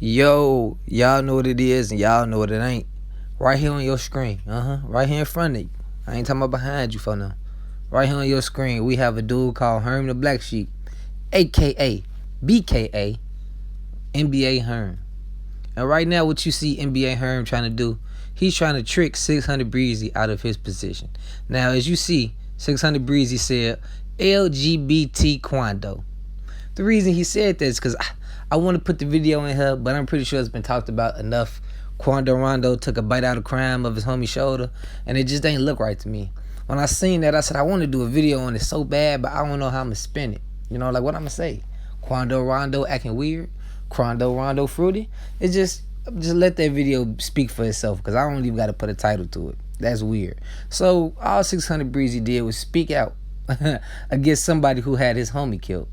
Yo, y'all know what it is and y'all know what it ain't. Right here on your screen. Right here in front of you. I ain't talking about behind you for now. Right here on your screen, we have a dude called Herm the Black Sheep, aka BKA NBA Herm. And right now, what you see NBA Herm trying to do, he's trying to trick 600BREEZY out of his position. Now, as you see, 600BREEZY said LGBT Quando. The reason he said that is because I want to put the video in here, but I'm pretty sure it's been talked about enough. Quando Rondo took a bite out of crime of his homie's shoulder, and it just ain't look right to me. When I seen that, I said I want to do a video on it so bad, but I don't know how I'm going to spin it. You know, like what I'm going to say. Quando Rondo acting weird. Quando Rondo fruity. It's just let that video speak for itself, because I don't even got to put a title to it. That's weird. So all 600BREEZY did was speak out against somebody who had his homie killed.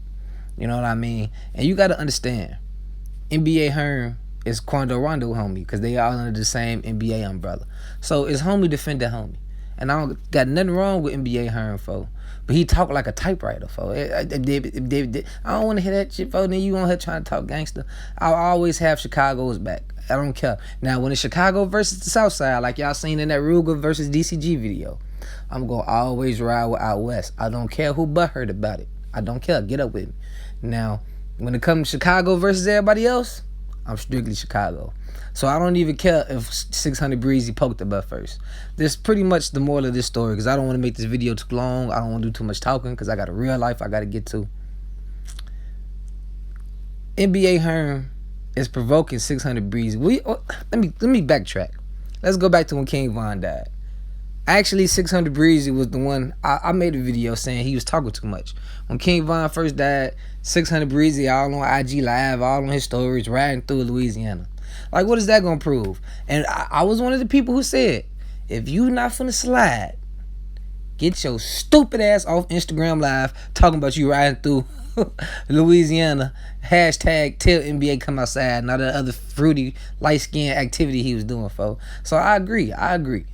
You know what I mean? And you got to understand, NBA Herm is Quando Rondo homie, because they all under the same NBA umbrella. So it's homie defending homie. And I don't got nothing wrong with NBA Herm, fo. But he talk like a typewriter, fo. I don't want to hear that shit, fo. Then you on here trying to talk gangster. I'll always have Chicago's back. I don't care. Now, when it's Chicago versus the South Side, like y'all seen in that Ruger versus DCG video, I'm going to always ride with Out West. I don't care who butthurt about it. I don't care. Get up with me. Now, when it comes to Chicago versus everybody else, I'm strictly Chicago. So I don't even care if 600BREEZY poked the butt first. That's pretty much the moral of this story, because I don't want to make this video too long. I don't want to do too much talking, because I got a real life I got to get to. NBA Herm is provoking 600BREEZY. Let me backtrack. Let's go back to when King Von died. Actually, 600BREEZY was the one, I made a video saying he was talking too much. When King Von first died, 600BREEZY all on IG Live, all on his stories, riding through Louisiana. Like, what is that going to prove? And I was one of the people who said, if you not finna slide, get your stupid ass off Instagram Live talking about you riding through Louisiana. Hashtag tell NBA come outside. And all the other fruity, light-skinned activity he was doing, folks. So I agree.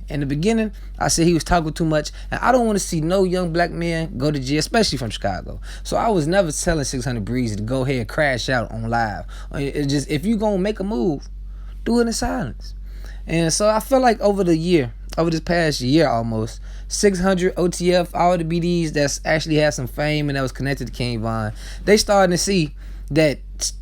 In the beginning, I said he was talking too much. And I don't want to see no young black man go to jail, especially from Chicago. So I was never telling 600BREEZY to go ahead and crash out on live. It just, if you going to make a move, do it in silence. And so I feel like over this past year almost, 600, OTF, all the BDs that's actually had some fame and that was connected to King Von, they starting to see that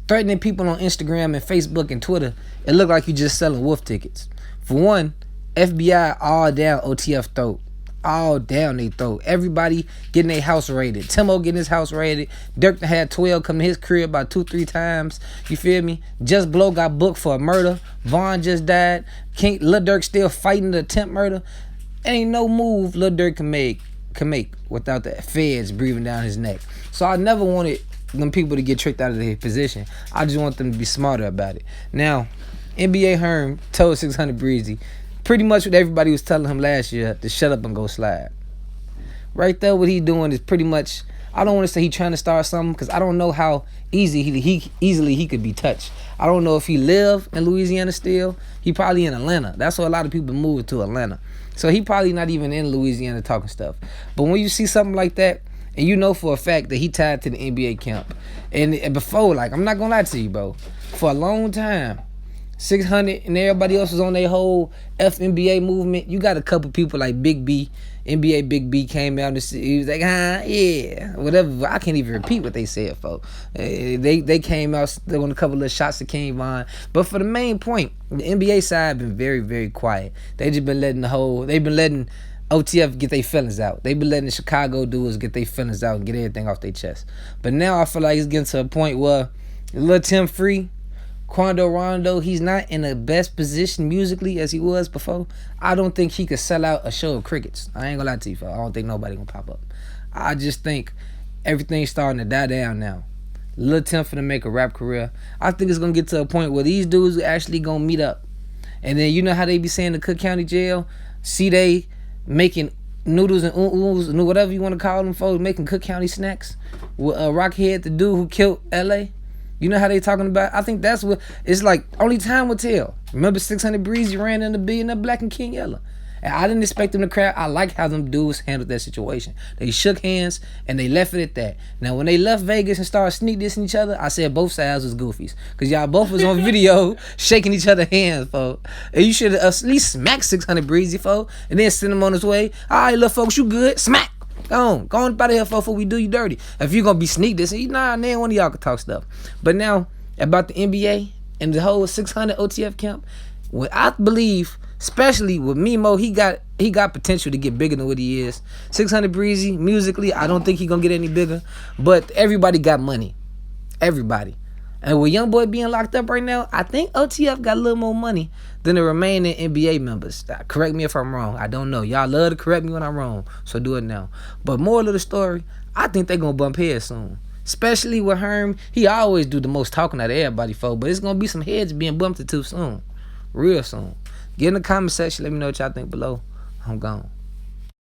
threatening people on Instagram and Facebook and Twitter, it looked like you just selling wolf tickets. For one, FBI all down OTF throat. All down they throat. Everybody getting their house raided. Timo getting his house raided. Dirk had 12 come to his crib about 2-3 times. You feel me? Just Blow got booked for a murder. Vaughn just died. Lil Durk still fighting the attempt murder. Ain't no move Lil Durk can make without the feds breathing down his neck. So I never wanted them people to get tricked out of their position. I just want them to be smarter about it. Now, NBA Herm told 600BREEZY pretty much what everybody was telling him last year, to shut up and go slide. Right there, what he doing is pretty much, I don't want to say he trying to start something, because I don't know how easily he could be touched. I don't know if he live in Louisiana still. He probably in Atlanta. That's why a lot of people moving to Atlanta. So he probably not even in Louisiana talking stuff. But when you see something like that, and you know for a fact that he tied to the NBA camp, and before, like, I'm not gonna lie to you, bro, for a long time, 600 and everybody else was on their whole FNBA movement. You got a couple people like Big B, NBA Big B came out and he was like, yeah, whatever. I can't even repeat what they said, folks. They came out throwing a couple of shots to King Von. But for the main point, the NBA side been very, very quiet. They just been letting OTF get their feelings out. They been letting the Chicago dudes get their feelings out and get everything off their chest. But now I feel like it's getting to a point where Lil Tim Free, Quando Rondo, he's not in the best position musically as he was before. I don't think he could sell out a show of crickets. I ain't gonna lie to you, folks. I don't think nobody gonna pop up. I just think everything's starting to die down now. Lil Tim finna make a rap career. I think it's gonna get to a point where these dudes are actually gonna meet up. And then you know how they be saying the Cook County Jail? See they making noodles and whatever you want to call them, folks, making Cook County snacks with Rockhead, the dude who killed L.A. You know how they talking about? I think that's what it's like. Only time will tell. Remember 600BREEZY ran in the Billionaire Black and King Yella. And I didn't expect them to cry. I like how them dudes handled that situation. They shook hands and they left it at that. Now, when they left Vegas and started sneak dissing each other, I said both sides was goofies. Because y'all both was on video shaking each other's hands, folks. And you should have at least smacked 600BREEZY, folks, and then send him on his way. All right, little folks, you good? Smack. Go on out of here, folks, before we do you dirty. If you gonna be sneak dissing, nah, man, one of y'all can talk stuff. But now, about the NBA and the whole 600 OTF camp, what I believe, especially with Mimo, he got potential to get bigger than what he is. 600BREEZY, musically, I don't think he gonna get any bigger. But everybody got money. Everybody. And with Youngboy being locked up right now, I think OTF got a little more money than the remaining NBA members. Correct me if I'm wrong. I don't know. Y'all love to correct me when I'm wrong, so do it now. But moral of the story, I think they gonna bump heads soon. Especially with Herm. He always do the most talking out of everybody, folks. But it's gonna be some heads being bumped into soon. Real soon. Get in the comment section. Let me know what y'all think below. I'm gone.